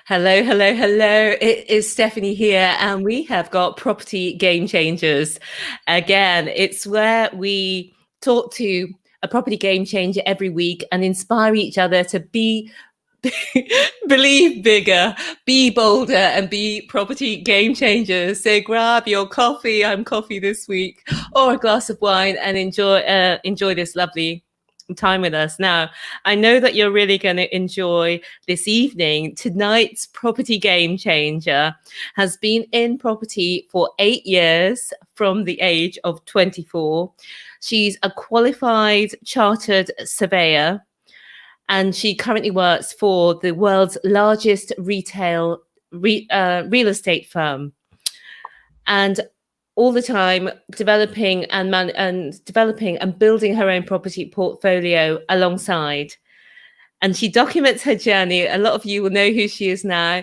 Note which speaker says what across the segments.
Speaker 1: Hello, hello, hello. It is Stephanie here, and we have got Property Gamechangers. Again, it's where we talk to a property game changer every week and inspire each other to be believe bigger, be bolder, and be property game changers. So grab your coffee, I'm coffee this week, or a glass of wine and enjoy this lovely time with us. Now, I know that you're really going to enjoy this evening. Tonight's property game changer has been in property for 8 years from the age of 24. She's a qualified chartered surveyor, and she currently works for the world's largest real estate firm, and all the time developing and building her own property portfolio alongside. And she documents her journey. A lot of you will know who she is now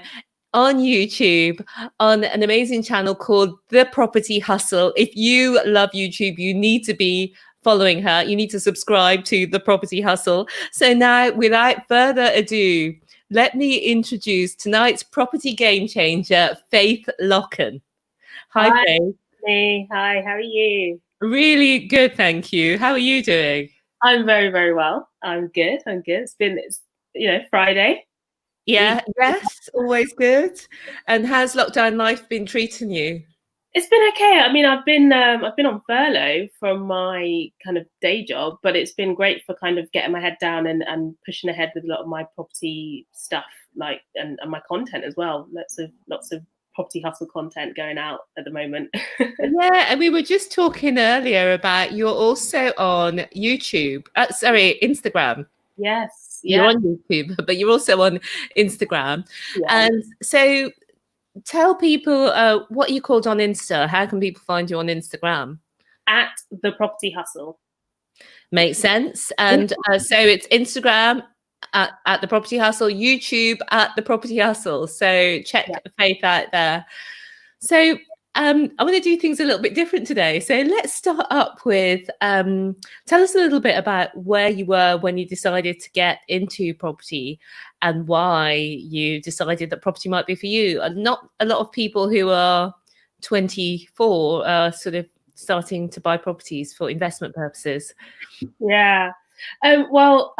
Speaker 1: on YouTube, on an amazing channel called The Property Hustle. If you love YouTube, you need to be following her. You need to subscribe to The Property Hustle. So now, without further ado, let me introduce tonight's property game changer, Faith Locken. Hi, Faith.
Speaker 2: Hey, hi, how are you?
Speaker 1: Really good, thank you. How are you doing?
Speaker 2: I'm very, very well. I'm good. It's been, Friday.
Speaker 1: Yeah, yes, always good. And how's lockdown life been treating you?
Speaker 2: It's been okay. I mean, I've been on furlough from my kind of day job, but it's been great for kind of getting my head down and pushing ahead with a lot of my property stuff, like and my content as well. Lots of property hustle content going out at the moment.
Speaker 1: Yeah, and we were just talking earlier about you're also on YouTube. Instagram.
Speaker 2: Yes,
Speaker 1: You're
Speaker 2: yeah.
Speaker 1: on YouTube, but you're also on Instagram.
Speaker 2: Yeah.
Speaker 1: And so tell people what you called on Insta. How can people find you on Instagram?
Speaker 2: At The Property Hustle.
Speaker 1: Makes sense. And so it's Instagram at The Property Hustle, YouTube at The Property Hustle. So check Faith out there. So I want to do things a little bit different today. So let's start up with, tell us a little bit about where you were when you decided to get into property and why you decided that property might be for you. Not a lot of people who are 24 are sort of starting to buy properties for investment purposes.
Speaker 2: Yeah. Well,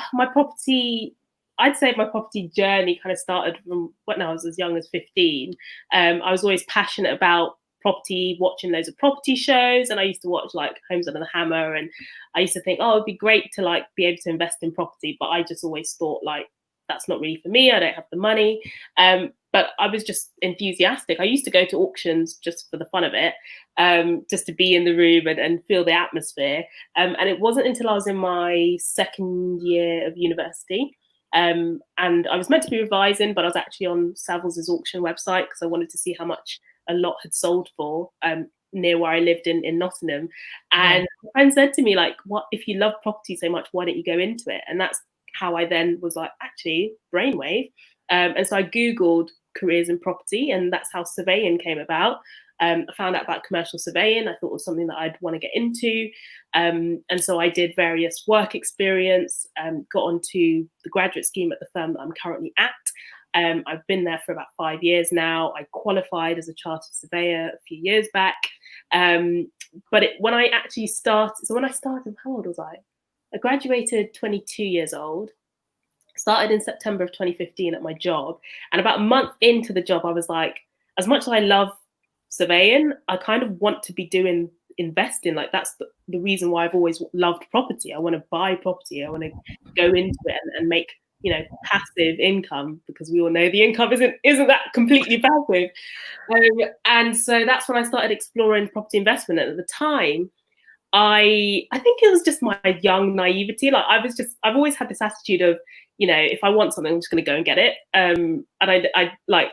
Speaker 2: I'd say my property journey kind of started from when I was as young as 15. I was always passionate about property, watching loads of property shows, and I used to watch like Homes Under the Hammer, and I used to think, oh, it'd be great to like be able to invest in property, but I just always thought like that's not really for me. I don't have the money. But I was just enthusiastic. I used to go to auctions just for the fun of it, just to be in the room and feel the atmosphere. And it wasn't until I was in my second year of university, and I was meant to be revising, but I was actually on Savills' auction website because I wanted to see how much a lot had sold for near where I lived in Nottingham. And a friend said to me, like, what if you love property so much, why don't you go into it? And that's how I then was like, actually, brainwave. And so I Googled careers in property, and that's how surveying came about. I found out about commercial surveying. I thought it was something that I'd want to get into. And so I did various work experience, got onto the graduate scheme at the firm that I'm currently at. I've been there for about 5 years now. I qualified as a chartered surveyor a few years back. But when I started, how old was I? I graduated 22 years old. Started in September of 2015 at my job. And about a month into the job, I was like, as much as I love surveying, I kind of want to be doing investing. Like that's the reason why I've always loved property. I want to buy property. I want to go into it and make, passive income, because we all know the income isn't that completely passive. And so that's when I started exploring property investment. And at the time, I think it was just my young naivety. Like I've always had this attitude of, if I want something, I'm just going to go and get it. And I like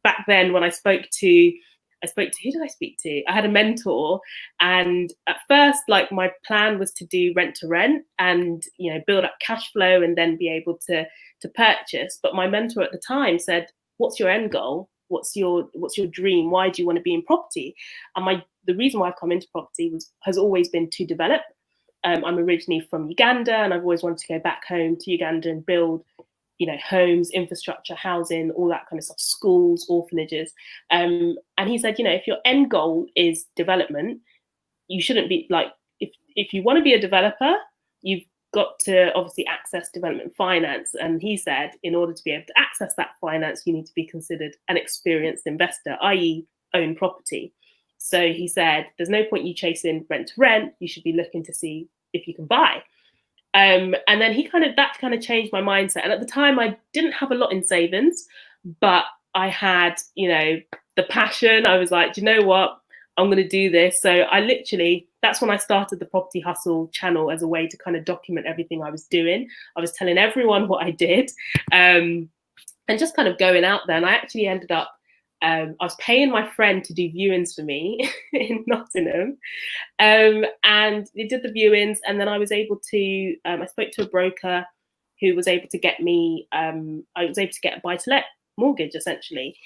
Speaker 2: back then when I spoke to who did I speak to? I had a mentor, and at first, like my plan was to do rent to rent and build up cash flow and then be able to purchase. But my mentor at the time said, "What's your end goal? What's your dream? Why do you want to be in property?" And the reason why I've come into property has always been to develop. I'm originally from Uganda, and I've always wanted to go back home to Uganda and build homes, infrastructure, housing, all that kind of stuff, schools, orphanages. And he said, if your end goal is development, you shouldn't be like, if you want to be a developer, you've got to obviously access development finance. And he said, in order to be able to access that finance, you need to be considered an experienced investor, i.e. own property. So he said, there's no point you chasing rent to rent. You should be looking to see if you can buy. And then that kind of changed my mindset. And at the time, I didn't have a lot in savings, but I had, the passion. I was like, do you know what? I'm going to do this. So that's when I started the Property Hustle channel as a way to kind of document everything I was doing. I was telling everyone what I did, and just kind of going out there. And I actually ended up, I was paying my friend to do viewings for me in Nottingham, and they did the viewings. And then I was able to, I spoke to a broker who was able to get me, I was able to get a buy-to-let mortgage essentially,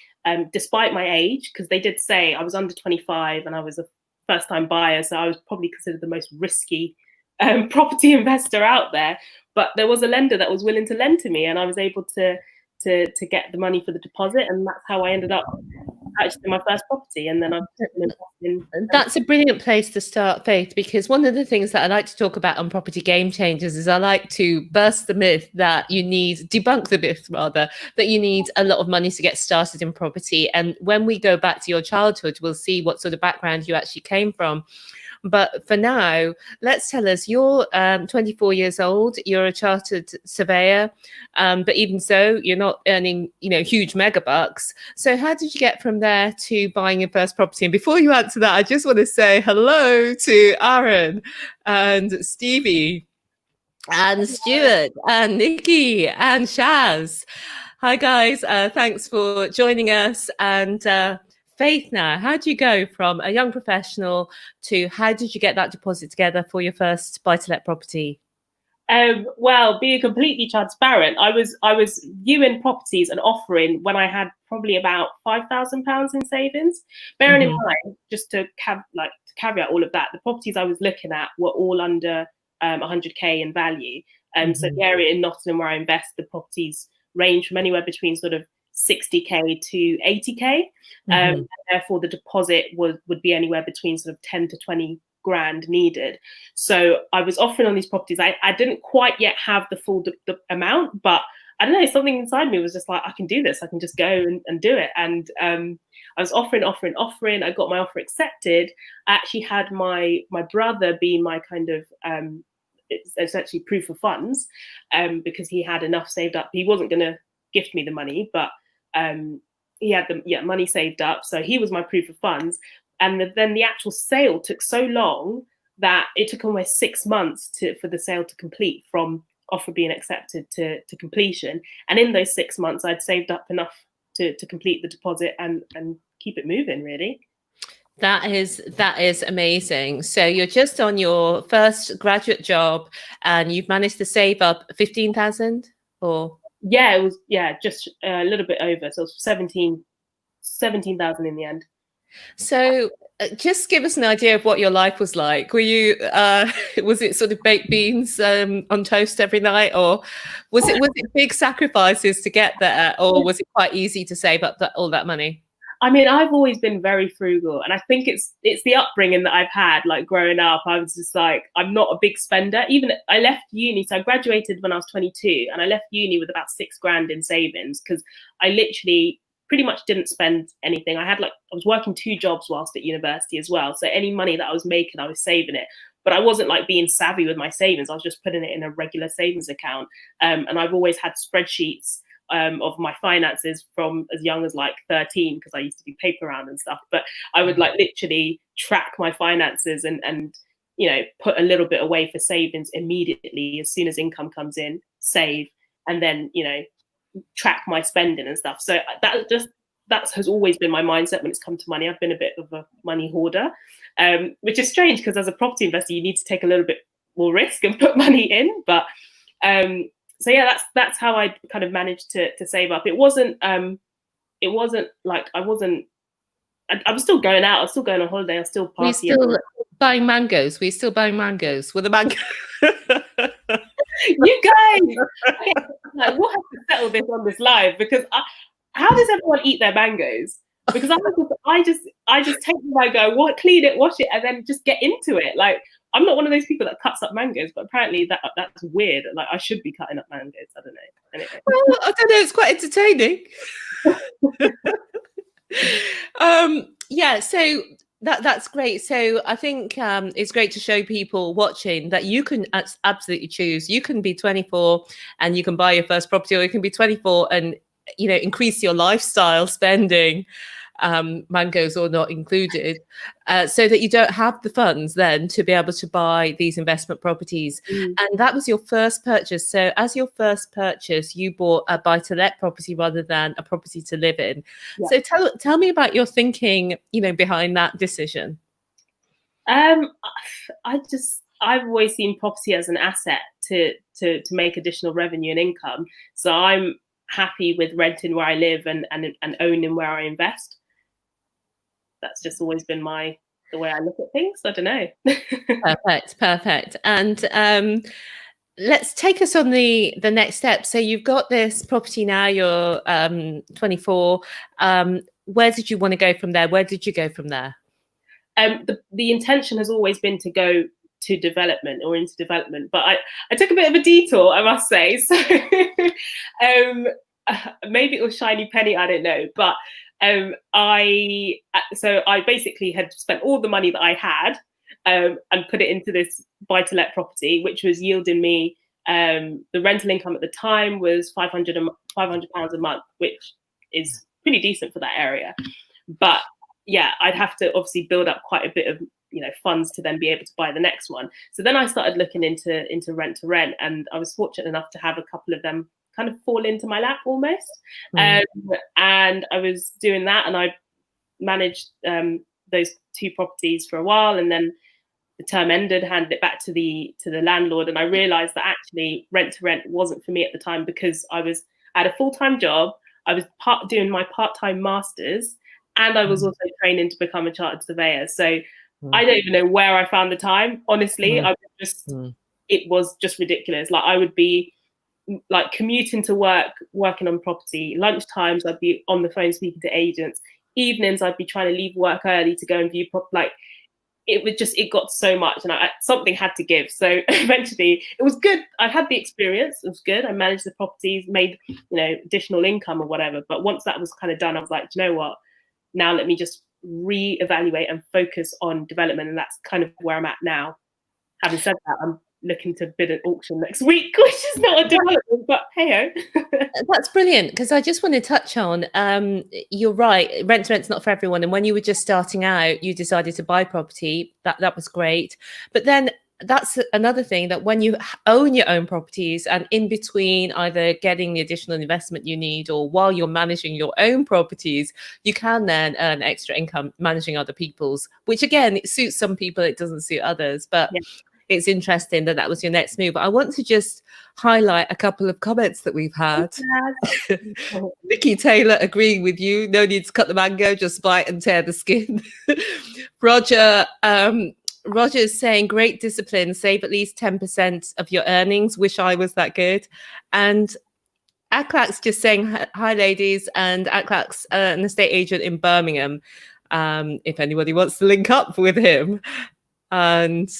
Speaker 2: despite my age, because they did say I was under 25 and I was a first-time buyer, so I was probably considered the most risky property investor out there. But there was a lender that was willing to lend to me, and I was able to get the money for the deposit, and that's how I ended up purchasing my first property. And then
Speaker 1: that's a brilliant place to start, Faith, because one of the things that I like to talk about on Property Gamechangers is I like to burst the myth that debunk the myth rather, that you need a lot of money to get started in property. And when we go back to your childhood, we'll see what sort of background you actually came from. But for now, let's tell us, you're 24 years old, you're a chartered surveyor, but even so, you're not earning, huge mega bucks. So how did you get from there to buying your first property? And before you answer that, I just want to say hello to Aaron and Stevie and Stuart and Nikki and Shaz. Hi, guys. Thanks for joining us. And Faith, now, how do you go from a young professional to how did you get that deposit together for your first buy-to-let property?
Speaker 2: Well, being completely transparent, I was viewing properties and offering when I had probably about £5,000 in savings. Bearing in mind, just to caveat all of that, the properties I was looking at were all under 100k in value. So the area in Nottingham where I invest, the properties range from anywhere between sort of 60k to 80k. And therefore the deposit would be anywhere between sort of 10 to 20 grand needed. So I was offering on these properties. I didn't quite yet have the full the amount, but I don't know, something inside me was just like, I can do this. I can just go and do it. And I was offering. I got my offer accepted. I actually had my brother be my kind of it's essentially proof of funds, because he had enough saved up. He wasn't going to gift me the money, but he had the money saved up, so he was my proof of funds. And then the actual sale took so long that it took almost 6 months for the sale to complete, from offer being accepted to completion. And in those 6 months, I'd saved up enough to complete the deposit and keep it moving, really.
Speaker 1: That is amazing. So you're just on your first graduate job and you've managed to save up 15,000 or?
Speaker 2: Yeah, it was, just a little bit over. So it was 17,000 in the end.
Speaker 1: So just give us an idea of what your life was like. Were you, was it sort of baked beans on toast every night, or was it big sacrifices to get there, or was it quite easy to save up all that money?
Speaker 2: I mean, I've always been very frugal, and I think it's the upbringing that I've had. Like growing up, I was just like, I'm not a big spender. Even I left uni, so I graduated when I was 22, and I left uni with about 6 grand in savings, because I literally pretty much didn't spend anything. I was working 2 jobs whilst at university as well, so any money that I was making, I was saving it. But I wasn't like being savvy with my savings. I was just putting it in a regular savings account, and I've always had spreadsheets of my finances from as young as like 13, because I used to do paper round and stuff. But I would like literally track my finances and put a little bit away for savings immediately as soon as income comes in, save, and then track my spending and stuff. So that has always been my mindset when it's come to money. I've been a bit of a money hoarder, which is strange because as a property investor, you need to take a little bit more risk and put money in. But so yeah, that's how I kind of managed to save up. It wasn't like I was still going out. I was still going on holiday. I was still partying.
Speaker 1: We're still buying mangoes. With the mango.
Speaker 2: You guys, okay, like, we'll have to settle this on this live, because how does everyone eat their mangoes? Because I just take the mango, clean it, wash it, and then just get into it. Like, I'm not one of those people that cuts up mangoes, but apparently that's weird. Like, I should be cutting up mangoes. I don't know. Anyway.
Speaker 1: Well, I don't know. It's quite entertaining. Yeah, so that's great. So I think it's great to show people watching that you can absolutely choose. You can be 24 and you can buy your first property, or you can be 24 and increase your lifestyle spending, mangoes or not included, so that you don't have the funds then to be able to buy these investment properties. And that was your first purchase. So as your first purchase, you bought a buy-to-let property rather than a property to live in. Yeah. So tell me about your thinking, behind that decision.
Speaker 2: I've always seen property as an asset to make additional revenue and income. So I'm happy with renting where I live and owning where I invest. That's just always been the way I look at things. I don't know.
Speaker 1: Perfect. And let's take us on the next step. So you've got this property now, you're 24. Where did you want to go from there? Where did you go from there?
Speaker 2: The intention has always been to go to development or into development, but I took a bit of a detour, I must say. So maybe it was shiny penny, I don't know, but I basically had spent all the money that I had and put it into this buy-to-let property, which was yielding me, the rental income at the time was £500 a month, which is pretty decent for that area. But yeah, I'd have to obviously build up quite a bit of funds to then be able to buy the next one. So then I started looking into rent to rent, and I was fortunate enough to have a couple of them kind of fall into my lap almost. And I was doing that, and I managed those two properties for a while, and then the term ended, handed it back to the landlord, and I realized that actually rent to rent wasn't for me at the time, because I had a full-time job, I was doing my part-time masters, and I was also training to become a chartered surveyor. So I don't even know where I found the time, honestly. It was just ridiculous. Like, I would be like commuting to work, working on property. Lunchtimes, I'd be on the phone speaking to agents. Evenings, I'd be trying to leave work early to go and view it got so much, and something had to give. So eventually it was good. I had the experience. It was good. I managed the properties, made, additional income or whatever. But once that was kind of done, I was like, do you know what? Now let me just reevaluate and focus on development. And that's kind of where I'm at now. Having said that, I'm looking to bid an auction next week, which is not a development, but hey-ho.
Speaker 1: That's brilliant, because I just want to touch on, you're right, rent to rent's not for everyone. And when you were just starting out, you decided to buy property. That was great. But then that's another thing, that when you own your own properties, and in between either getting the additional investment you need or while you're managing your own properties, you can then earn extra income managing other people's, which again, it suits some people, it doesn't suit others. But yeah, it's interesting that was your next move. I want to just highlight a couple of comments that we've had. Nicky Taylor agreeing with you. No need to cut the mango, just bite and tear the skin. Roger's saying, great discipline, save at least 10% of your earnings. Wish I was that good. And Aklak's just saying, hi ladies, and Aklak's an estate agent in Birmingham, if anybody wants to link up with him. And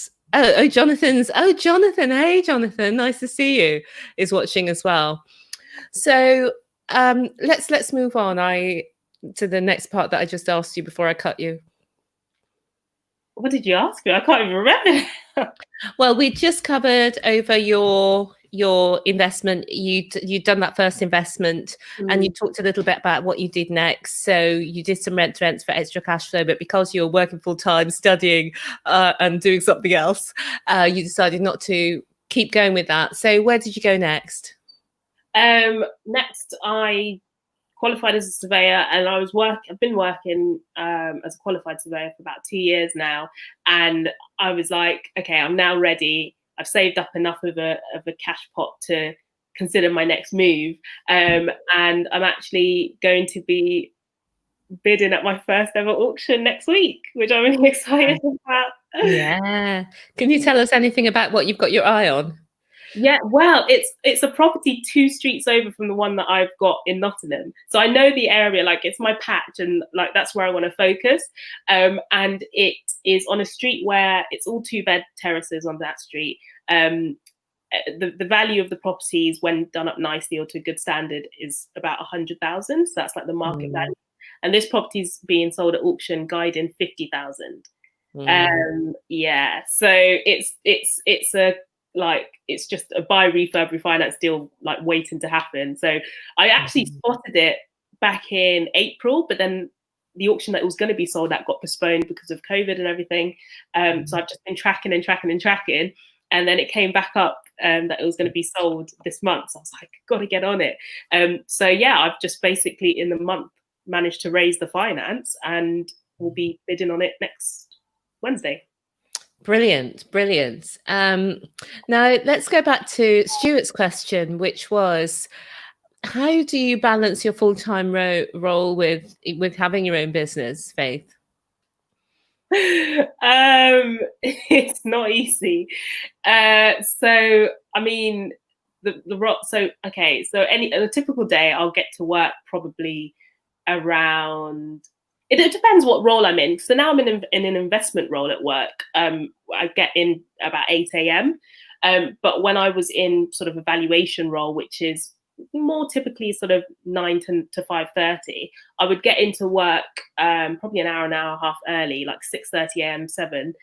Speaker 1: Jonathan, hey Jonathan, nice to see you, is watching as well. So let's move on to the next part that I just asked you before I cut you.
Speaker 2: What did you ask me? I can't even remember.
Speaker 1: Well, we just covered over your investment. You'd done that first investment, and you talked a little bit about what you did next. So you did some rent to rents for extra cash flow, but because you were working full time, studying and doing something else, you decided not to keep going with that. So where did you go next?
Speaker 2: Next, I qualified as a surveyor, and I've been working as a qualified surveyor for about 2 years now, and I was like, okay, I'm now ready. I've saved up enough of a cash pot to consider my next move, and I'm actually going to be bidding at my first ever auction next week, which I'm really excited about.
Speaker 1: Yeah. Can you tell us anything about what you've got your eye on?
Speaker 2: Yeah, well, it's a property 2 streets over from the one that I've got in Nottingham. So I know the area, like it's my patch, and like that's where I want to focus. And it is on a street where it's all 2-bed terraces on that street. The value of the properties, when done up nicely or to a good standard, is about 100,000. So that's like the market value. And this property's being sold at auction, guiding 50,000. Yeah, so it's a like it's just a buy refurb refinance deal like waiting to happen. So I actually spotted it back in April, but then the auction that it was going to be sold at got postponed because of COVID and everything. So I've just been tracking, and then it came back up that it was going to be sold this month. So I was like, got to get on it. So yeah, I've just basically in the month managed to raise the finance, and we'll be bidding on it next Wednesday.
Speaker 1: Brilliant. Now let's go back to Stuart's question, which was, how do you balance your full-time role with having your own business, Faith?
Speaker 2: It's not easy. So I mean, so a typical day I'll get to work probably around. It depends what role I'm in. So now I'm in an investment role at work. I get in about 8 a.m. But when I was in sort of a valuation role, which is more typically sort of 9 to 5:30, I would get into work probably an hour and a half early, like 6:30 a.m., 7,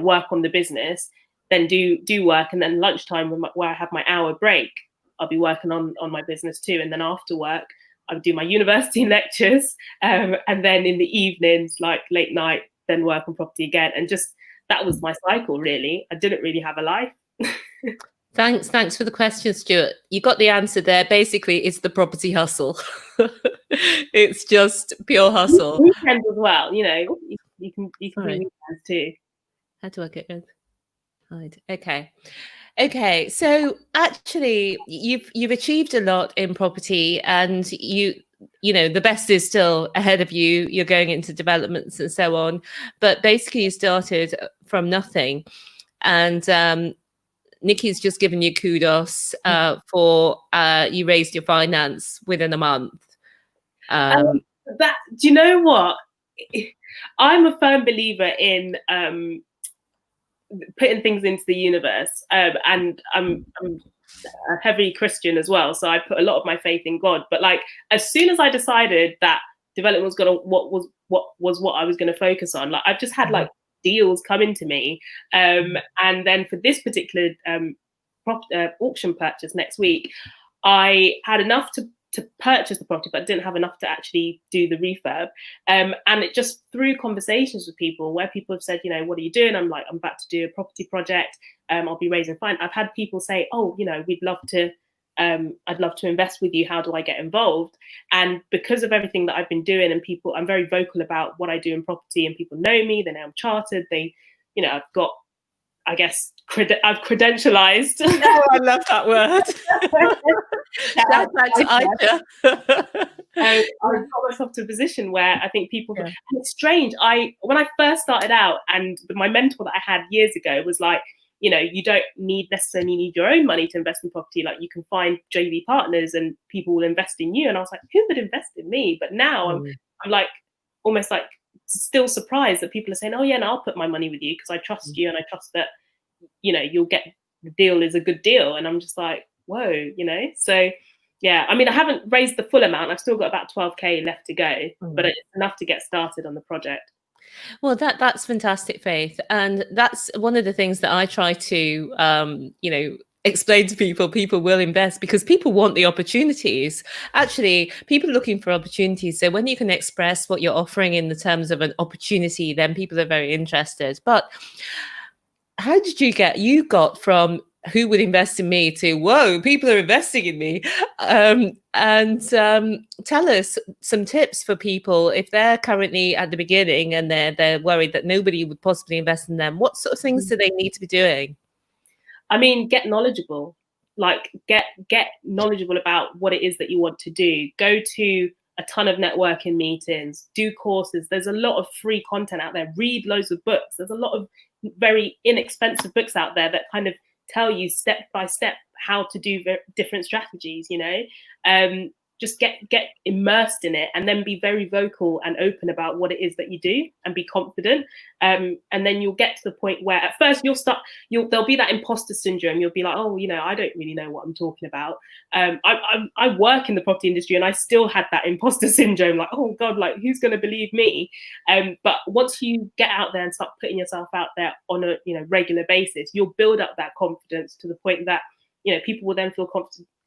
Speaker 2: work on the business, then do work. And then lunchtime where I have my hour break, I'll be working on my business too. And then after work, I would do my university lectures, and then in the evenings, like late night, then work on property again. And just that was my cycle, really. I didn't really have a life.
Speaker 1: Thanks for the question, Stuart. You got the answer there. Basically, it's the property hustle. It's just pure hustle.
Speaker 2: Weekends as well, you can do weekends too.
Speaker 1: How do I get rid? Hide. Okay, so actually you've achieved a lot in property, and you know the best is still ahead of you. You're going into developments and so on, but basically you started from nothing, and Nicky's just given you kudos for you raised your finance within a month.
Speaker 2: Do you know what? I'm a firm believer in putting things into the universe, and I'm a heavy Christian as well, so I put a lot of my faith in God. But like as soon as I decided that development was what I was gonna focus on, like I've just had like deals coming to me, and then for this particular auction purchase next week, I had enough to purchase the property, but didn't have enough to actually do the refurb. And it just through conversations with people where people have said, what are you doing? I'm like, I'm about to do a property project. I'll be raising fund. I've had people say, oh, we'd love to, I'd love to invest with you. How do I get involved? And because of everything that I've been doing, and people, I'm very vocal about what I do in property, and people know me. They know I'm chartered. They, I've got, I guess, I've credentialized.
Speaker 1: Oh, I love that word. Shout out to Aisha.
Speaker 2: I've got myself to a position where I think people, and it's strange. When I first started out, and my mentor that I had years ago was like, you don't necessarily need your own money to invest in property. Like you can find JV partners and people will invest in you. And I was like, who would invest in me? But now I'm like, almost like still surprised that people are saying, oh yeah, and I'll put my money with you because I trust you, and I trust that, you'll get the deal is a good deal. And I'm just like, whoa, so yeah, I mean, I haven't raised the full amount. I've still got about 12k left to go, but it's enough to get started on the project.
Speaker 1: Well, that's fantastic, Faith. And that's one of the things that I try to, explain to people. People will invest because people want the opportunities. Actually, people are looking for opportunities. So when you can express what you're offering in the terms of an opportunity, then people are very interested. But how did you got from who would invest in me to, whoa, people are investing in me? Tell us some tips for people if they're currently at the beginning and they're worried that nobody would possibly invest in them. What sort of things do they need to be doing?
Speaker 2: I mean, get knowledgeable. Like get knowledgeable about what it is that you want to do. Go to a ton of networking meetings, do courses. There's a lot of free content out there. Read loads of books. There's a lot of very inexpensive books out there that kind of tell you step by step how to do different strategies, you know. Just get immersed in it, and then be very vocal and open about what it is that you do, and be confident. And then you'll get to the point where at first there'll be that imposter syndrome. You'll be like, oh, you know, I don't really know what I'm talking about. I work in the property industry, and I still had that imposter syndrome, like, oh God, like who's going to believe me? But once you get out there and start putting yourself out there on a, you know, regular basis, you'll build up that confidence to the point that, you know, people will then feel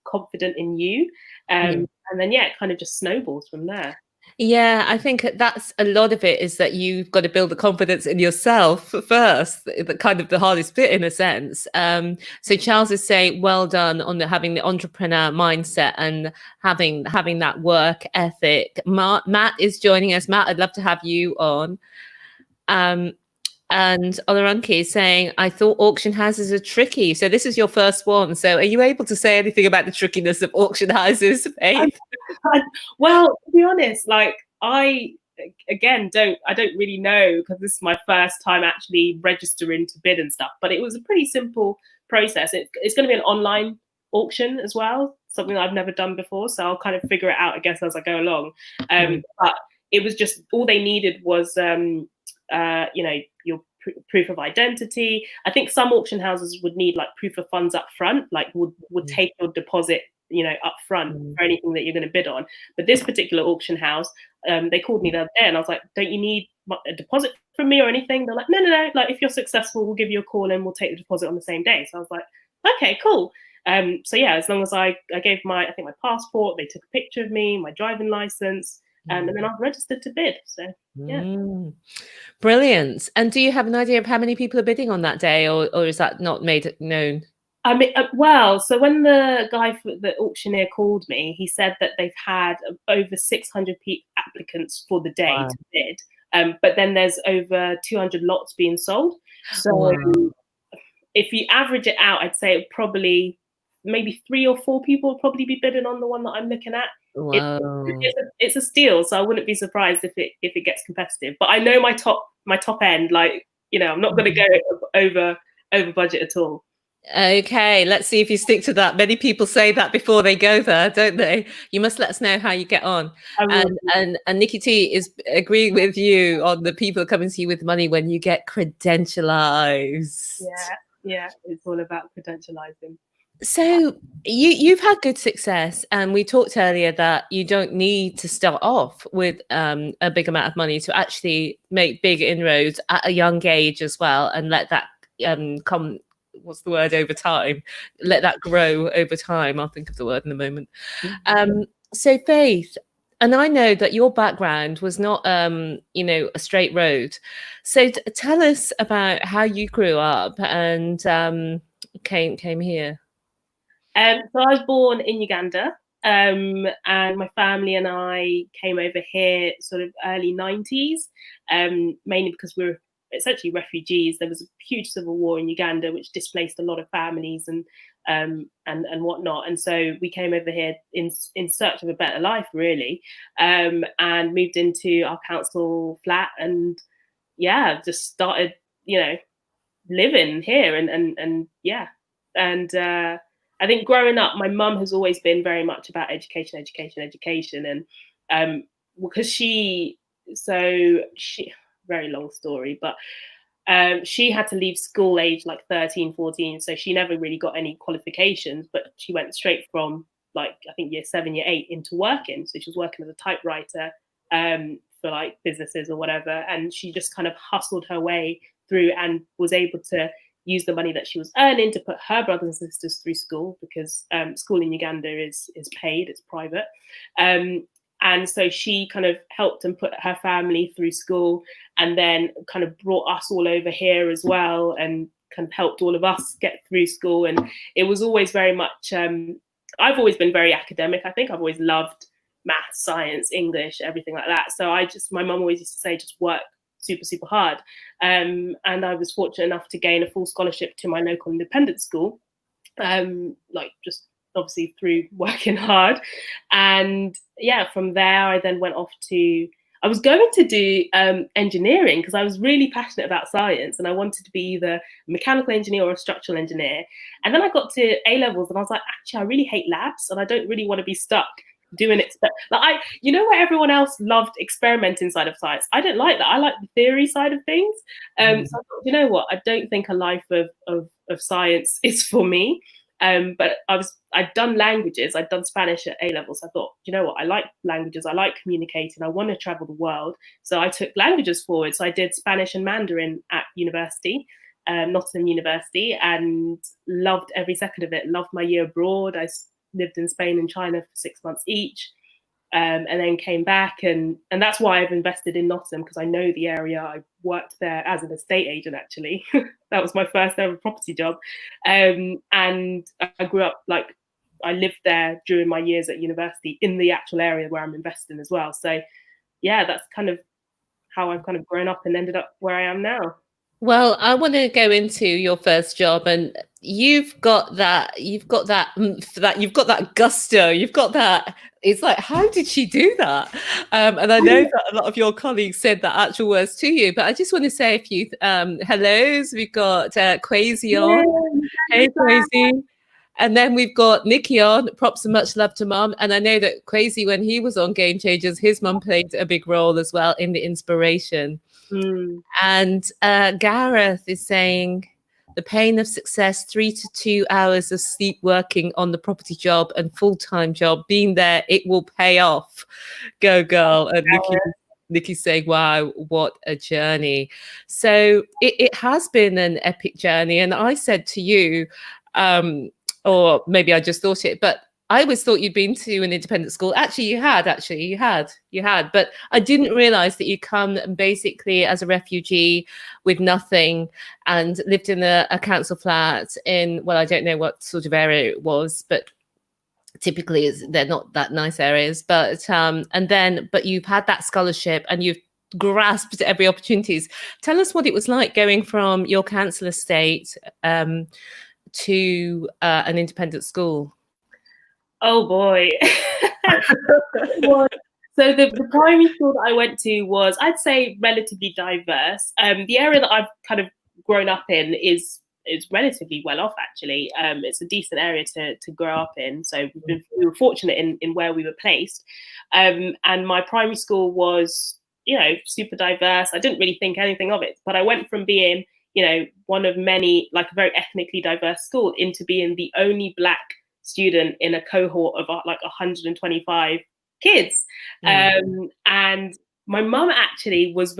Speaker 2: confident in you. And then, yeah, it kind of just snowballs from there.
Speaker 1: Yeah, I think that's a lot of it, is that you've got to build the confidence in yourself first, the kind of the hardest bit in a sense. So Charles is saying, well done on having the entrepreneur mindset and having that work ethic. Matt is joining us. Matt, I'd love to have you on. And Olaranki is saying, I thought auction houses are tricky. So this is your first one. So are you able to say anything about the trickiness of auction houses, Faith?
Speaker 2: Well, to be honest, like I don't really know, because this is my first time actually registering to bid and stuff, but it was a pretty simple process. It's going to be an online auction as well, something I've never done before. So I'll kind of figure it out, I guess, as I go along. But it was just, all they needed was, you know, your proof of identity. I think some auction houses would need like proof of funds up front, like would take your deposit, you know, up front for anything that you're going to bid on. But this particular auction house, they called me the other day and I was like, don't you need a deposit from me or anything? They're like, no, like if you're successful, we'll give you a call and we'll take the deposit on the same day. So I was like, okay, cool. So yeah, as long as I gave my passport, they took a picture of me, my driving license, and then I was registered to bid. So yeah.
Speaker 1: Brilliant. And do you have an idea of how many people are bidding on that day, or is that not made known?
Speaker 2: I mean, well, so when the guy, the auctioneer, called me, he said that they've had over 600 applicants for the day to bid. But then there's over 200 lots being sold. So if you average it out, I'd say probably maybe 3 or 4 people will probably be bidding on the one that I'm looking at. It's a steal, so I wouldn't be surprised if it gets competitive. But I know my top end, like, you know, I'm not going to go over budget at all.
Speaker 1: Okay, let's see if you stick to that. Many people say that before they go there, don't they? You must let us know how you get on. And Nicky T is agreeing with you on the people coming to you with money when you get credentialized.
Speaker 2: Yeah, it's all about credentializing.
Speaker 1: So you've had good success, and we talked earlier that you don't need to start off with a big amount of money to actually make big inroads at a young age as well, and let that come. What's the word? Over time, let that grow over time. I'll think of the word in a moment. So Faith, and I know that your background was not, you know, a straight road. So tell us about how you grew up and came here.
Speaker 2: So I was born in Uganda, and my family and I came over here sort of early 90s, mainly because we were essentially refugees. There was a huge civil war in Uganda, which displaced a lot of families and whatnot. And so we came over here in search of a better life, really, and moved into our council flat, and yeah, just started, you know, living here, and yeah, and I think growing up, my mum has always been very much about education, and because she, very long story, but she had to leave school age like 13, 14, so she never really got any qualifications, but she went straight from like, I think year 7, year 8 into working. So she was working as a typewriter for like businesses or whatever, and she just kind of hustled her way through and was able to use the money that she was earning to put her brothers and sisters through school, because school in Uganda is paid, it's private. And so she kind of helped and put her family through school, and then kind of brought us all over here as well, and kind of helped all of us get through school. And it was always very much, I've always been very academic. I think I've always loved maths, science, English, everything like that. So my mum always used to say, just work super, super hard. And I was fortunate enough to gain a full scholarship to my local independent school, like just obviously through working hard. And yeah, from there I then went off to, I was going to do engineering because I was really passionate about science and I wanted to be either a mechanical engineer or a structural engineer. And then I got to A levels and I was like, actually, I really hate labs and I don't really want to be stuck doing it. Like you know, where everyone else loved experimenting side of science, I don't like that. I like the theory side of things. So I thought, you know what, I don't think a life of science is for me. But I'd done languages, I'd done Spanish at A levels. I thought, you know what, I like languages, I like communicating, I want to travel the world. So I took languages forward. So I did Spanish and Mandarin at university, Nottingham University, and loved every second of it. Loved my year abroad. I lived in Spain and China for 6 months each. And then came back, and that's why I've invested in Nottingham, because I know the area. I worked there as an estate agent, actually. That was my first ever property job. And I grew up, like, I lived there during my years at university in the actual area where I'm investing as well. So yeah, that's kind of how I've kind of grown up and ended up where I am now.
Speaker 1: Well, I want to go into your first job, and you've got that gusto, you've got that. It's like, how did she do that? And I know that a lot of your colleagues said that actual words to you, but I just want to say a few hellos. We've got Quasi on. Hey, Quasi. And then we've got Nicky on, props and much love to mum. And I know that Quasi, when he was on Gamechangers, his mum played a big role as well in the inspiration. And Gareth is saying, the pain of success, 3 to 2 hours of sleep working on the property job and full-time job, being there, it will pay off. Go girl. And Nicky's saying, wow, what a journey. So it has been an epic journey. And I said to you, or maybe I just thought it, but I always thought you'd been to an independent school. Actually, you had. But I didn't realize that you come basically as a refugee with nothing and lived in a council flat in, well, I don't know what sort of area it was, but typically they're not that nice areas. But but you've had that scholarship and you've grasped every opportunities. Tell us what it was like going from your council estate to an independent school.
Speaker 2: Oh boy. So the primary school that I went to was, I'd say, relatively diverse. The area that I've kind of grown up in is relatively well off, actually. It's a decent area to grow up in. So we were fortunate in where we were placed. And my primary school was, you know, super diverse. I didn't really think anything of it, but I went from being, you know, one of many, like a very ethnically diverse school, into being the only Black student in a cohort of like 125 kids. And my mum actually was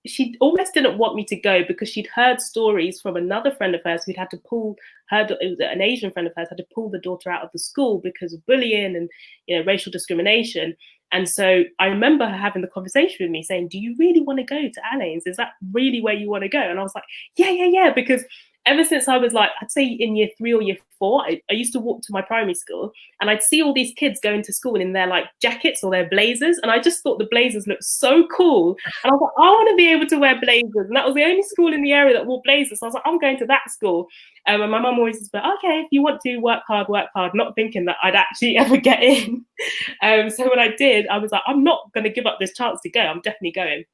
Speaker 2: she almost didn't want me to go because she'd heard stories from another friend of hers who'd had to pull it was an Asian friend of hers, had to pull the daughter out of the school because of bullying and, you know, racial discrimination. And so I remember her having the conversation with me saying, do you really want to go to Alain's? Is that really where you want to go? And I was like, yeah, because ever since I was like, I'd say in year 3 or year 4, I used to walk to my primary school and I'd see all these kids going to school in their like jackets or their blazers. And I just thought the blazers looked so cool. And I was like, I want to be able to wear blazers. And that was the only school in the area that wore blazers. So I was like, I'm going to that school. And my mum always said, okay, if you want to work hard, not thinking that I'd actually ever get in. So when I did, I was like, I'm not going to give up this chance to go. I'm definitely going.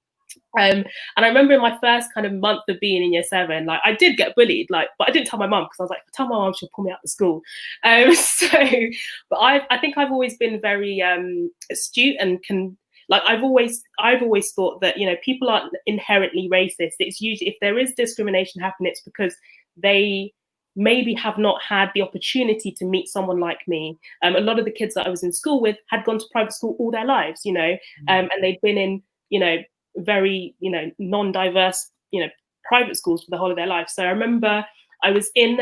Speaker 2: And I remember in my first kind of month of being in year 7, like I did get bullied, like, but I didn't tell my mum because I was like, if I tell my mum, she'll pull me out of school. But I think I've always been very astute and I've always thought that, you know, people aren't inherently racist. It's usually, if there is discrimination happening, it's because they maybe have not had the opportunity to meet someone like me. A lot of the kids that I was in school with had gone to private school all their lives, you know, and they'd been in, you know, very, you know, non-diverse, you know, private schools for the whole of their life. So I remember I was in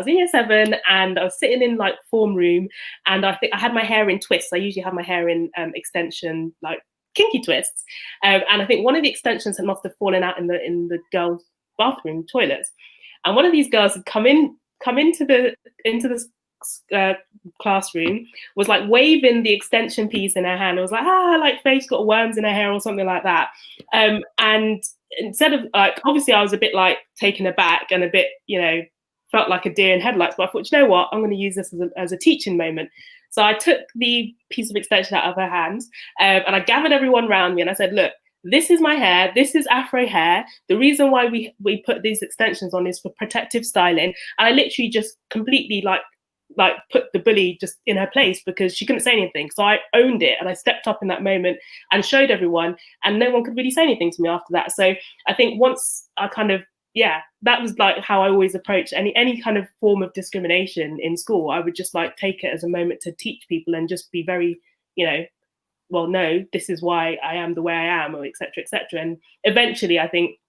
Speaker 2: year 7 and I was sitting in like form room, and I think I had my hair in twists. I usually have my hair in extension, like kinky twists. And I think one of the extensions must have fallen out in the girls' bathroom toilets. And one of these girls had come into the classroom, was like waving the extension piece in her hand. It was like, like Faith's got worms in her hair or something like that. And instead of like, obviously I was a bit like taken aback and a bit, you know, felt like a deer in headlights, but I thought, you know what, I'm going to use this as a teaching moment. So I took the piece of extension out of her hands, and I gathered everyone around me and I said, look, this is my hair. This is Afro hair. The reason why we put these extensions on is for protective styling. And I literally just completely like put the bully just in her place because she couldn't say anything. So I owned it and I stepped up in that moment and showed everyone, and no one could really say anything to me after that. So I think once I kind of, that was like how I always approach any kind of form of discrimination in school. I would just like take it as a moment to teach people and just be very, well, no, this is why I am the way I am, or et cetera, et cetera. And eventually I think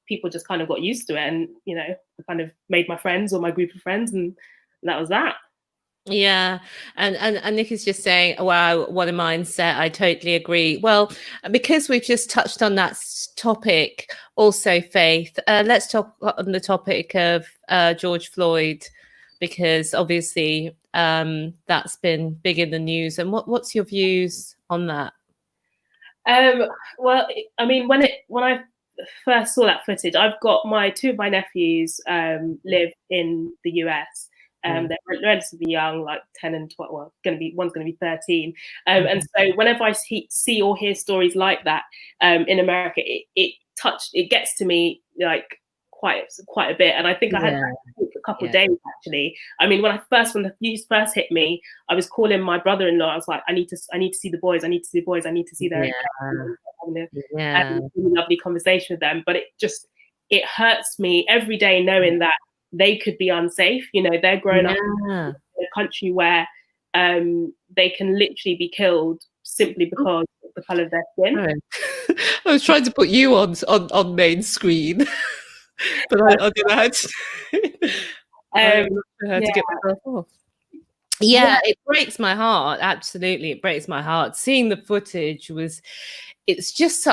Speaker 2: people just kind of got used to it, and, I kind of made my friends or my group of friends, and that was that.
Speaker 1: Yeah. And Nicky's just saying, wow, what a mindset. I totally agree. Well, because we've just touched on that topic also, Faith, let's talk on the topic of George Floyd, because obviously that's been big in the news. And what's your views on that?
Speaker 2: Well, I mean, when I first saw that footage, I've got two of my nephews live in the US. They're relatively young, like 10 and 12. Well, one's going to be 13. And so whenever I see or hear stories like that in America, it gets to me like quite a bit. And I think I had a couple of days actually. I mean, when the news first hit me, I was calling my brother-in-law. I was like, I need to see the boys. I need to see the boys. I need to see their having a really lovely conversation with them. But it hurts me every day knowing that they could be unsafe. They're growing up in a country where they can literally be killed simply because of the color of their skin.
Speaker 1: Right. I was trying to put you on main screen, but I don't know how to get myself off. Yeah, it breaks my heart. Absolutely, it breaks my heart. Seeing the footage it's just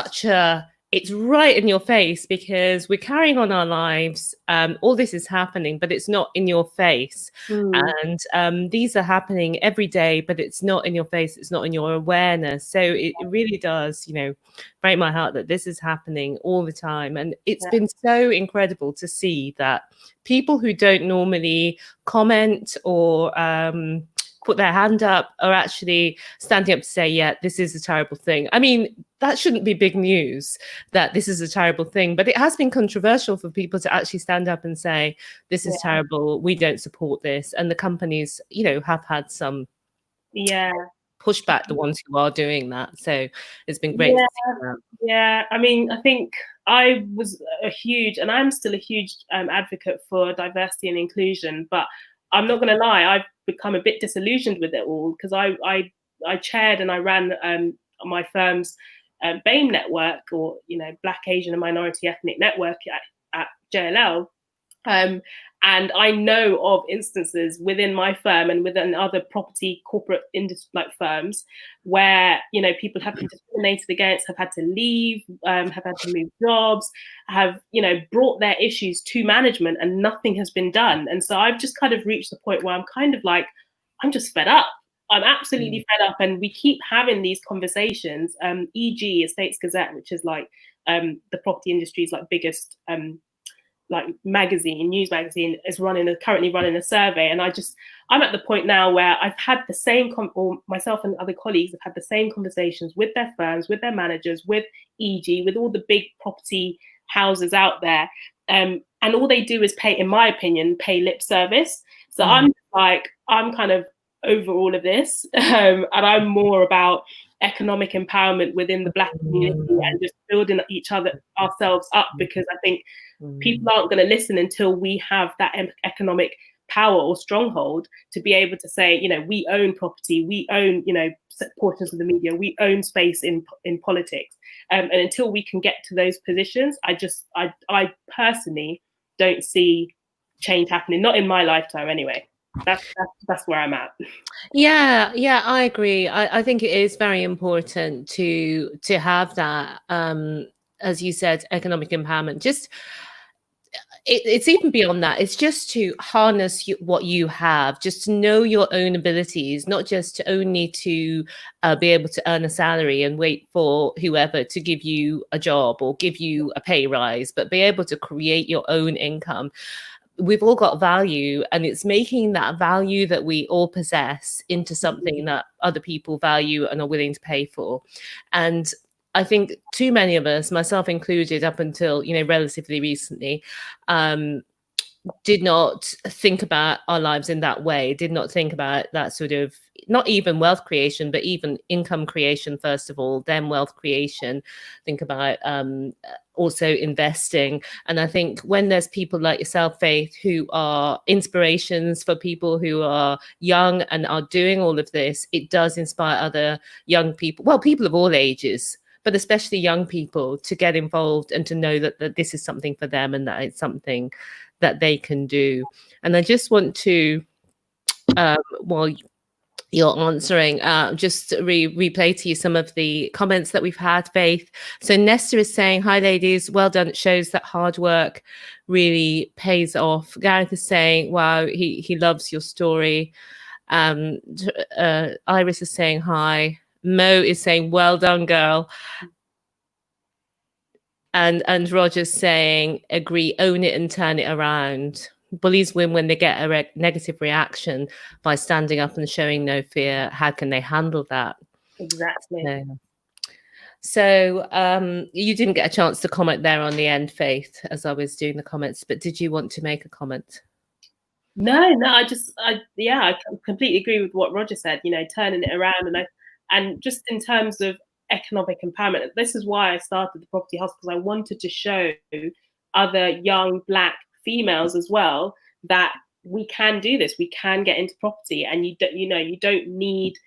Speaker 1: it's right in your face, because we're carrying on our lives. All this is happening, but it's not in your face. And these are happening every day, but it's not in your face. It's not in your awareness. So it really does, break my heart that this is happening all the time. And it's been so incredible to see that people who don't normally comment or put their hand up are actually standing up to say, yeah, this is a terrible thing. I mean, that shouldn't be big news that this is a terrible thing, but it has been controversial for people to actually stand up and say, this is terrible, we don't support this. And the companies, have had some pushback, the ones who are doing that. So it's been great to see that.
Speaker 2: Yeah, I mean, I think I was and I'm still a huge advocate for diversity and inclusion, but I'm not going to lie, I've become a bit disillusioned with it all, because I chaired and I ran my firm's BAME network, or Black, Asian and Minority Ethnic Network at JLL. And I know of instances within my firm and within other property corporate industry firms where people have been discriminated against, have had to leave, have had to move jobs, have brought their issues to management, and nothing has been done. And so I've just kind of reached the point where I'm kind of like, I'm just fed up. I'm absolutely fed up, and we keep having these conversations. E.g., Estates Gazette, which is like the property industry's biggest news magazine, is currently running a survey, and I'm at the point now where I've had the same or myself and other colleagues have had the same conversations with their firms, with their managers, with EG, with all the big property houses out there, and all they do is in my opinion, pay lip service. So I'm kind of over all of this, and I'm more about economic empowerment within the Black community and just building ourselves up, because I think people aren't going to listen until we have that economic power or stronghold to be able to say, we own property, we own, portions of the media, we own space in politics. And until we can get to those positions, I personally don't see change happening, not in my lifetime anyway. That's where I'm at.
Speaker 1: Yeah, I agree. I think it is very important to have that, as you said, economic empowerment. Just it's even beyond that. It's just to harness what you have, just to know your own abilities, not just to only to be able to earn a salary and wait for whoever to give you a job or give you a pay rise, but be able to create your own income. we've all got value, and it's making that value that we all possess into something that other people value and are willing to pay for. And I think too many of us, myself included, up until, you know, relatively recently, did not think about our lives in that way, did not think about that sort of, not even wealth creation, but even income creation, first of all, then wealth creation, think about also investing. And I think when there's people like yourself, Faith, who are inspirations for people who are young and are doing all of this, it does inspire other young people, well, people of all ages, but especially young people, to get involved and to know that this is something for them and that it's something that they can do. And I just want to, while you're answering, just replay to you some of the comments that we've had, Faith. So Nesta is saying, hi ladies, well done. It shows that hard work really pays off. Gareth is saying, wow, he loves your story. Iris is saying hi. Mo is saying, well done, girl. And Roger's saying, agree, own it and turn it around. Bullies win when they get a negative reaction by standing up and showing no fear. How can they handle that?
Speaker 2: Exactly.
Speaker 1: So you didn't get a chance to comment there on the end, Faith, as I was doing the comments, but did you want to make a comment?
Speaker 2: No, I completely agree with what Roger said, you know, turning it around. And just in terms of economic empowerment, this is why I started the Property House, because I wanted to show other young Black females as well that we can do this. We can get into property, and you don't need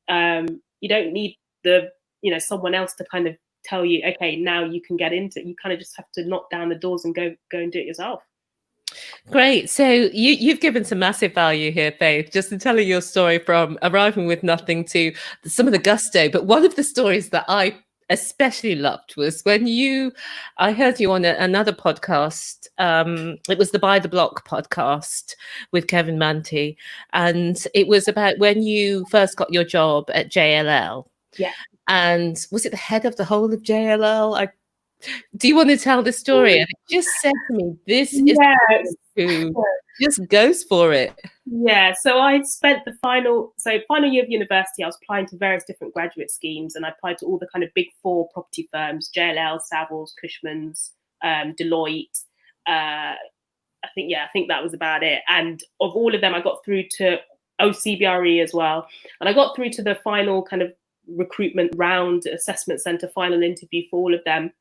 Speaker 2: the, you know, someone else to kind of tell you, okay, now you can get into it. You kind of just have to knock down the doors and go and do it yourself.
Speaker 1: Great. So you've given some massive value here, Faith, just in telling your story from arriving with nothing to some of the gusto. But one of the stories that I especially loved was when I heard you on another podcast. It was the By the Block podcast with Kevin Manti. And it was about when you first got your job at JLL.
Speaker 2: Yeah.
Speaker 1: And was it the head of the whole of JLL? Do you want to tell the story? And it just said to me, this is who just goes for it.
Speaker 2: Yeah, so I spent the final year of university, I was applying to various different graduate schemes, and I applied to all the kind of big four property firms, JLL, Savills, Cushman's, Deloitte. I think that was about it. And of all of them, I got through to CBRE as well. And I got through to the final kind of recruitment round, assessment center, final interview for all of them.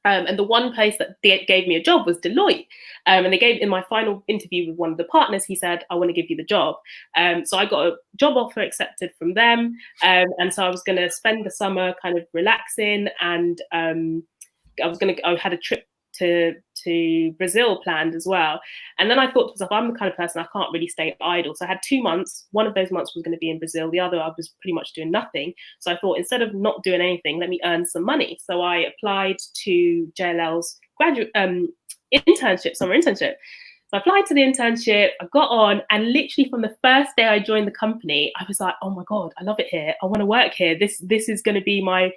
Speaker 2: And the one place that gave me a job was Deloitte. And they gave, in my final interview with one of the partners, he said, I want to give you the job. So I got a job offer accepted from them. And so I was going to spend the summer kind of relaxing. And I had a trip to Brazil planned as well. And then I thought to myself, I'm the kind of person, I can't really stay idle. So I had 2 months. One of those months was going to be in Brazil. The other, I was pretty much doing nothing. So I thought, instead of not doing anything, let me earn some money. So I applied to JLL's graduate summer internship. So I applied to the internship, I got on, and literally from the first day I joined the company, I was like, oh my God, I love it here. I want to work here. This is going to be my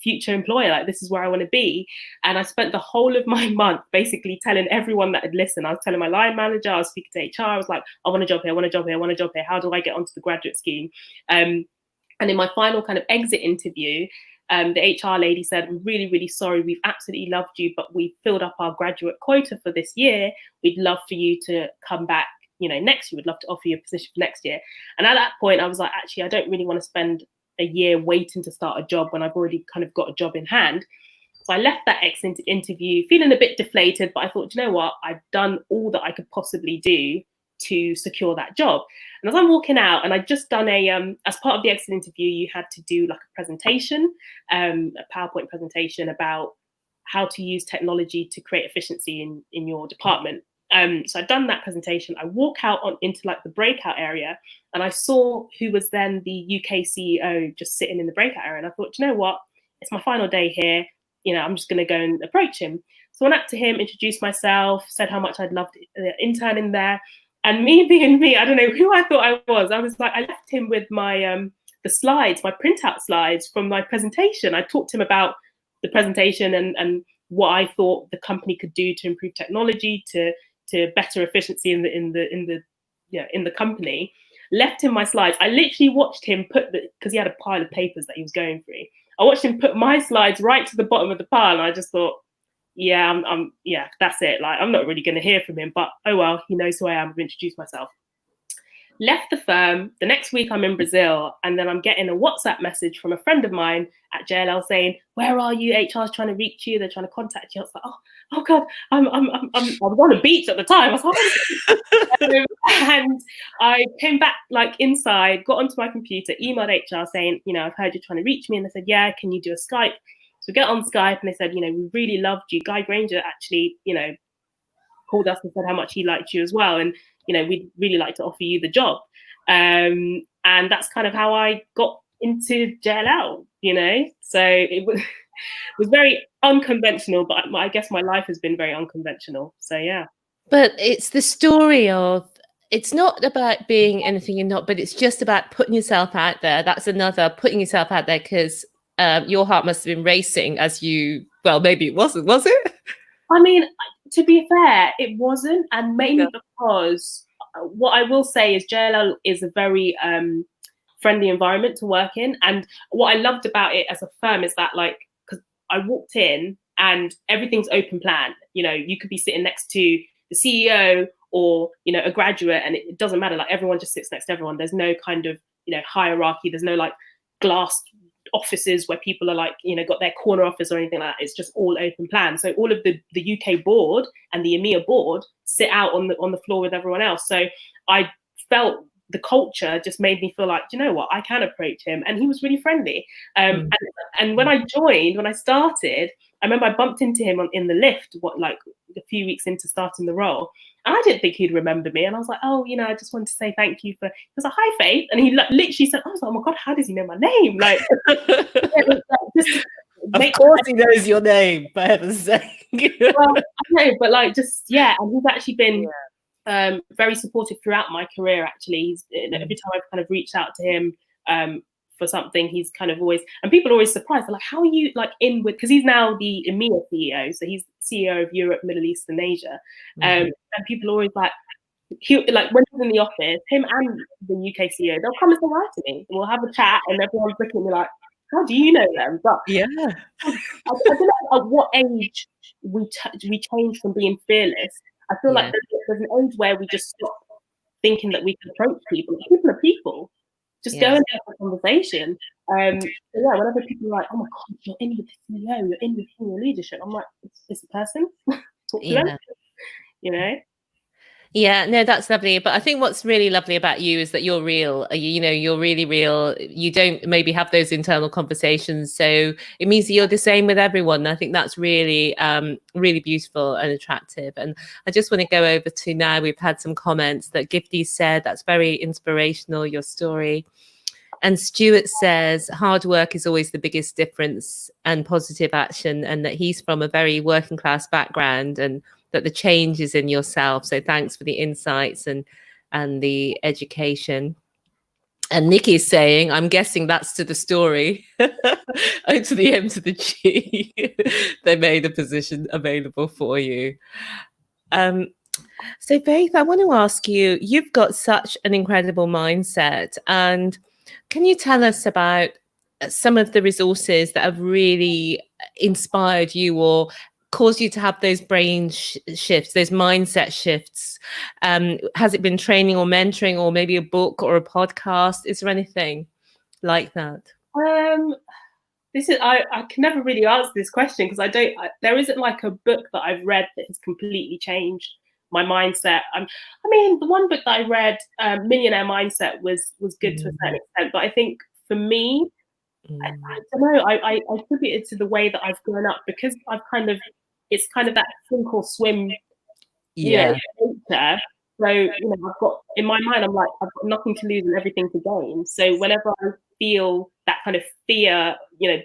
Speaker 2: future employer. Like, this is where I want to be. And I spent the whole of my month basically telling everyone that had listened. I was telling my line manager, I was speaking to HR, I was like, I want a job here, I want a job here, I want a job here. How do I get onto the graduate scheme? And in my final kind of exit interview, the HR lady said, we're really, really sorry. We've absolutely loved you, but we filled up our graduate quota for this year. We'd love for you to come back, next year. We'd love to offer you a position for next year. And at that point, I was like, actually, I don't really want to spend a year waiting to start a job when I've already kind of got a job in hand. So I left that exit interview feeling a bit deflated, but I thought, you know what? I've done all that I could possibly do to secure that job. And as I'm walking out, and I'd just done as part of the exit interview, you had to do like a presentation, a PowerPoint presentation about how to use technology to create efficiency in your department. So I'd done that presentation. I walk out into like the breakout area, and I saw who was then the UK CEO just sitting in the breakout area. And I thought, you know what? It's my final day here. I'm just going to go and approach him. So I went up to him, introduced myself, said how much I'd loved interning there. And me being me, I don't know who I thought I was. I was like, I left him with my the slides, my printout slides from my presentation. I talked to him about the presentation and what I thought the company could do to improve technology to to better efficiency in the company. Left him my slides. I literally watched him because he had a pile of papers that he was going through. I watched him put my slides right to the bottom of the pile, and I just thought, yeah, that's it. Like, I'm not really going to hear from him, but oh well, he knows who I am. I've introduced myself. Left the firm. The next week I'm in Brazil, and then I'm getting a WhatsApp message from a friend of mine at JLL saying, "Where are you? HR's trying to reach you. They're trying to contact you." I was like, "Oh God, I was on a beach at the time." I was like, and I came back like inside, got onto my computer, emailed HR saying, "I've heard you're trying to reach me," and they said, "Yeah, can you do a Skype?" So we get on Skype, and they said, "We really loved you." Guy Granger actually, called us and said how much he liked you as well, and we'd really like to offer you the job. And that's kind of how I got into JLL, So it was very unconventional, but I guess my life has been very unconventional. So yeah.
Speaker 1: But it's the story of, it's not about being anything you're not, but it's just about putting yourself out there. That's another, putting yourself out there, because your heart must have been racing as well, maybe it wasn't, was it?
Speaker 2: I mean, to be fair, it wasn't, and mainly because what I will say is JLL is a very friendly environment to work in, and what I loved about it as a firm is that, like, because I walked in and everything's open plan. You could be sitting next to the CEO or a graduate, and it doesn't matter. Like, everyone just sits next to everyone. There's no kind of hierarchy. There's no like glass offices where people are like got their corner office or anything like that. It's just all open plan. So all of the UK board and the EMEA board sit out on the floor with everyone else. So I felt the culture just made me feel like, you know what, I can approach him, and he was really friendly. And when I started, I remember I bumped into him in the lift like a few weeks into starting the role, and I didn't think he'd remember me. And I was like, "Oh, I just wanted to say thank you for." He was like, "Hi, Faith," and he literally said, "I was like, oh my God, how does he know my name?" Like,
Speaker 1: of course he knows your name, for heaven's sake.
Speaker 2: Well, I know, but like, and he's actually been very supportive throughout my career. Actually, every time I've kind of reached out to him for something, he's kind of always, and people are always surprised. They're like, "How are you like in with?" Because he's now the EMEA CEO, so he's CEO of Europe, Middle East, and Asia. And people are always like, when he's in the office, him and the UK CEO, they'll come and say hi to me. We'll have a chat, and everyone's looking at me like, "How do you know them?" But
Speaker 1: yeah,
Speaker 2: I don't know at what age we change from being fearless. I feel like there's an age where we just stop thinking that we can approach people. People are people. Just go and have a conversation. So yeah, whenever people are like, "Oh my God, you're in with the CEO, you're in with senior leadership," I'm like, it's a person. Talk to them.
Speaker 1: Yeah, no, that's lovely. But I think what's really lovely about you is that you're real. You're really real. You don't maybe have those internal conversations. So it means that you're the same with everyone. I think that's really, really beautiful and attractive. And I just want to go over to now. We've had some comments that Gifty said, that's very inspirational, your story. And Stuart says, hard work is always the biggest difference and positive action, and that he's from a very working class background, and that the change is in yourself. So thanks for the insights and the education. And Nicky's saying, I'm guessing that's to the story. O to the M to the G. They made a position available for you. So Faith, I want to ask you, you've got such an incredible mindset, and can you tell us about some of the resources that have really inspired you or caused you to have those brain shifts, those mindset shifts? Has it been training or mentoring, or maybe a book or a podcast? Is there anything like that?
Speaker 2: I can never really answer this question, because there isn't like a book that I've read that has completely changed my mindset. I mean, the one book that I read, Millionaire Mindset, was good to a certain extent, but I think for me, I don't know, I attribute it to the way that I've grown up, because it's kind of that sink or swim nature. So I've got, in my mind, I'm like, I've got nothing to lose and everything to gain. So whenever I feel that kind of fear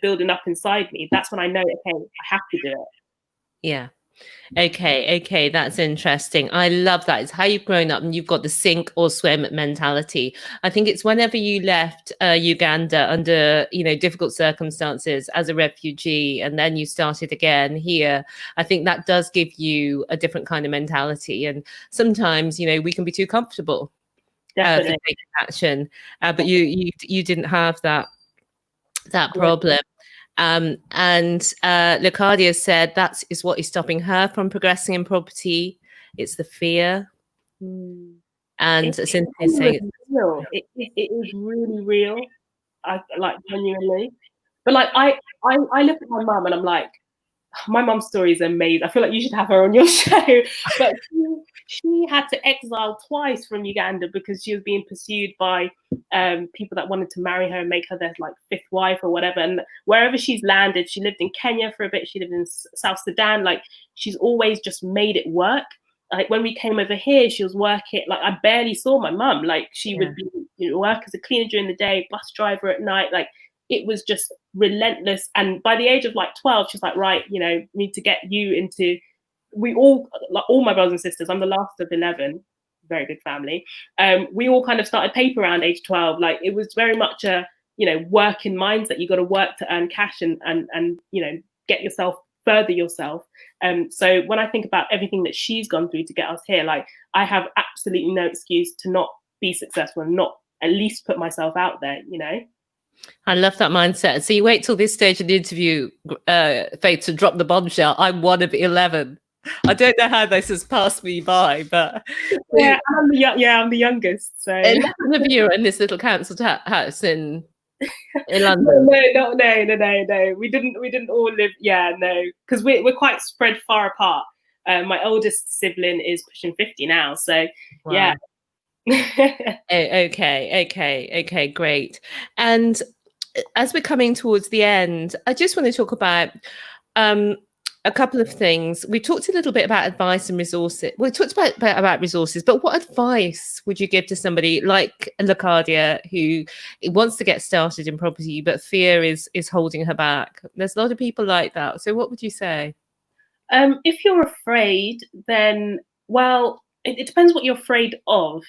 Speaker 2: building up inside me, that's when I know, okay, I have to do it.
Speaker 1: Yeah. Okay, that's interesting. I love that. It's how you've grown up and you've got the sink or swim mentality. I think it's whenever you left Uganda under, difficult circumstances as a refugee, and then you started again here. I think that does give you a different kind of mentality. And sometimes, we can be too comfortable for
Speaker 2: Definitely.
Speaker 1: taking action, but you didn't have that problem. And Lecardia said that is what is stopping her from progressing in property. It's the fear.
Speaker 2: Mm.
Speaker 1: And
Speaker 2: It's
Speaker 1: Cynthia saying,
Speaker 2: genuinely real. It is really real. I like genuinely. But like I look at my mum and I'm like, my mum's story is amazing. I feel like you should have her on your show. But she had to exile twice from Uganda because she was being pursued by people that wanted to marry her and make her their like fifth wife or whatever. And wherever she's landed, she lived in Kenya for a bit. She lived in South Sudan. Like she's always just made it work. Like when we came over here, she was working. Like I barely saw my mum. Like she would be, work as a cleaner during the day, bus driver at night. Like it was just relentless. And by the age of like 12, she's like, right, need to get you into, we all, like all my brothers and sisters, I'm the last of 11, very big family. We all kind of started paper around age 12. Like it was very much a, working mindset. You got to work to earn cash and, get yourself, further yourself. So when I think about everything that she's gone through to get us here, like I have absolutely no excuse to not be successful and not at least put myself out there,
Speaker 1: I love that mindset. So you wait till this stage of the interview, Faith, to drop the bombshell. I'm one of 11. I don't know how this has passed me by, but
Speaker 2: I'm the youngest. So
Speaker 1: 11 of you are in this little council house in London.
Speaker 2: No. We didn't all live. Yeah, no, because we're quite spread far apart. My oldest sibling is pushing 50 now, so
Speaker 1: Wow.
Speaker 2: yeah.
Speaker 1: Okay, great. And as we're coming towards the end, I just want to talk about a couple of things. We talked a little bit about advice and resources. We talked about resources, but what advice would you give to somebody like Lacardia who wants to get started in property, but fear is holding her back? There's a lot of people like that. So what would you say?
Speaker 2: If you're afraid, then it depends what you're afraid of.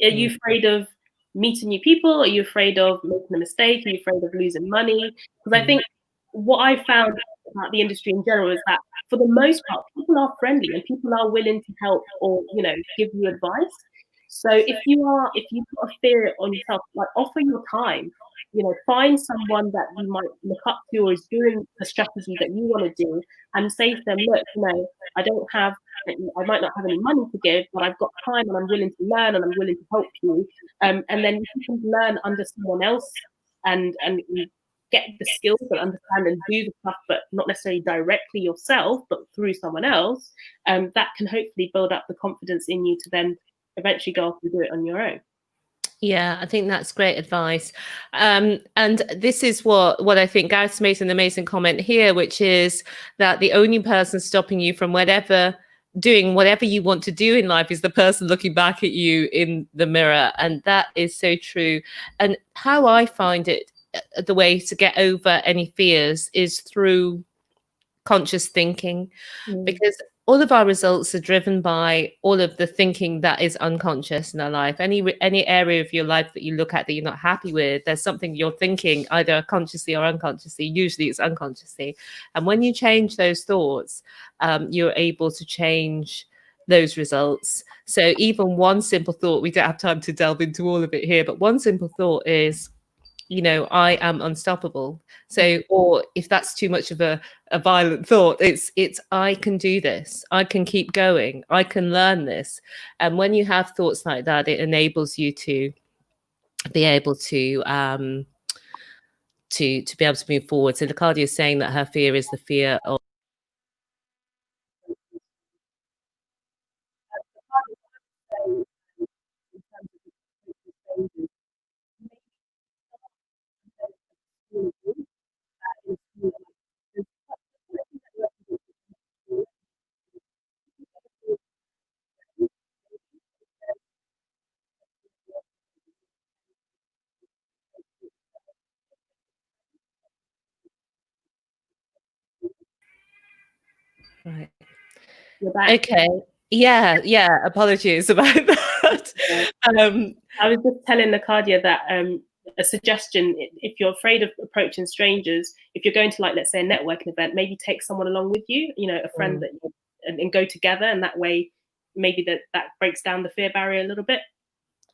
Speaker 2: Are you afraid of meeting new people? Are you afraid of making a mistake? Are you afraid of losing money? Because I think what I found about the industry in general is that for the most part, people are friendly and people are willing to help or, give you advice. So if you've got a fear on yourself, like offer your time, find someone that you might look up to or is doing the strategy that you want to do and say to them, look, I might not have any money to give, but I've got time and I'm willing to learn and I'm willing to help you. And then you can learn under someone else and get the skills and understand and do the stuff, but not necessarily directly yourself, but through someone else. That can hopefully build up the confidence in you to then eventually go off and do it on your own.
Speaker 1: Yeah, I think that's great advice. And this is what I think Gareth's made an amazing comment here, which is that the only person stopping you from doing whatever you want to do in life is the person looking back at you in the mirror. And that is so true. And how I find it, the way to get over any fears is through conscious thinking, because all of our results are driven by all of the thinking that is unconscious in our life. Any area of your life that you look at that you're not happy with, there's something you're thinking either consciously or unconsciously. Usually it's unconsciously. And when you change those thoughts, you're able to change those results. So even one simple thought, we don't have time to delve into all of it here, but one simple thought is, I am unstoppable. So, or if that's too much of a violent thought, it's I can do this, I can keep going, I can learn this. And when you have thoughts like that, it enables you to be able to be able to move forward. So Lacardia is saying that her fear is the fear of right.
Speaker 2: You're back.
Speaker 1: Okay. Yeah. Apologies about that.
Speaker 2: Yeah.
Speaker 1: Um,
Speaker 2: I was just telling Nacadia that a suggestion, if you're afraid of approaching strangers, if you're going to, like, let's say a networking event, maybe take someone along with you, you know, a friend that and go together, and that way maybe that breaks down the fear barrier a little bit.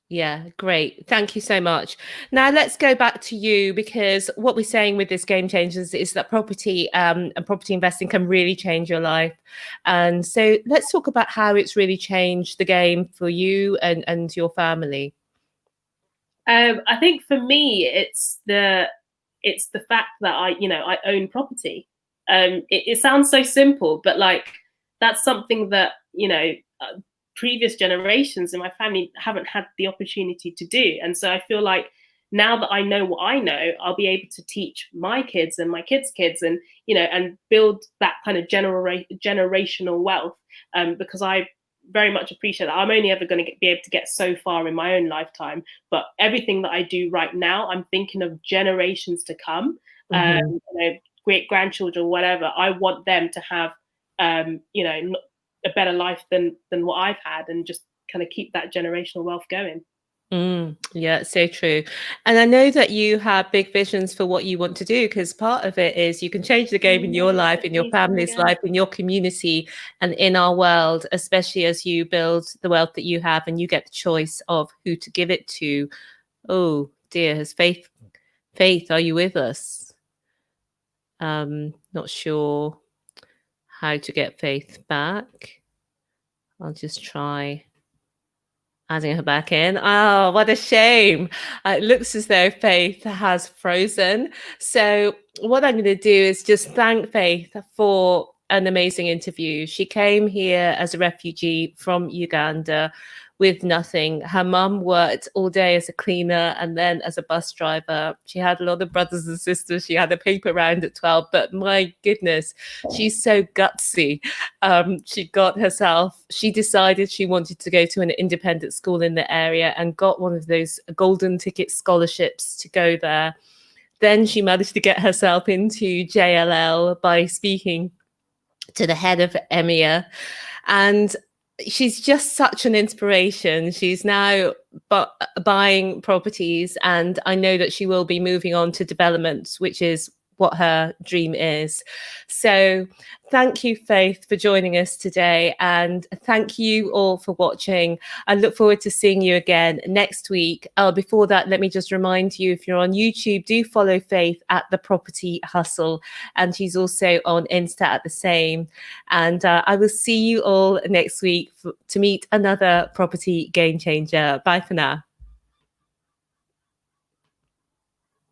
Speaker 1: Yeah, great. Thank you so much. Now let's go back to you, because what we're saying with this Game Changers is that property and property investing can really change your life. And so let's talk about how it's really changed the game for you and your family.
Speaker 2: I think for me, it's the fact that I own property. It sounds so simple, but like that's something that previous generations in my family haven't had the opportunity to do. And so I feel like now that I know what I know, I'll be able to teach my kids and my kids' kids, and and build that kind of generational wealth. Because I very much appreciate that I'm only ever going to be able to get so far in my own lifetime, but everything that I do right now, I'm thinking of generations to come. Great grandchildren, whatever. I want them to have a better life than what I've had, and just kind of keep that generational wealth going.
Speaker 1: Yeah, so true. And I know that you have big visions for what you want to do, because part of it is you can change the game in your life, in your family's life, in your community, and in our world, especially as you build the wealth that you have and you get the choice of who to give it to. Oh dear, has Faith, are you with us? Not sure how to get Faith back. I'll just try adding her back in. Oh, what a shame. It looks as though Faith has frozen. So what I'm going to do is just thank Faith for an amazing interview. She came here as a refugee from Uganda with nothing. Her mum worked all day as a cleaner and then as a bus driver. She had a lot of brothers and sisters. She had a paper round at 12, but my goodness, she's so gutsy. She decided she wanted to go to an independent school in the area and got one of those golden ticket scholarships to go there. Then she managed to get herself into JLL by speaking to the head of EMEA. And she's just such an inspiration. She's now buying properties, and I know that she will be moving on to development, which is what her dream is. So thank you, Faith, for joining us today, and thank you all for watching. I look forward to seeing you again next week. Before that, let me just remind you, if you're on YouTube, do follow Faith at The Property Hustle, and she's also on Insta at the same. And I will see you all next week to meet another property game changer. Bye for now.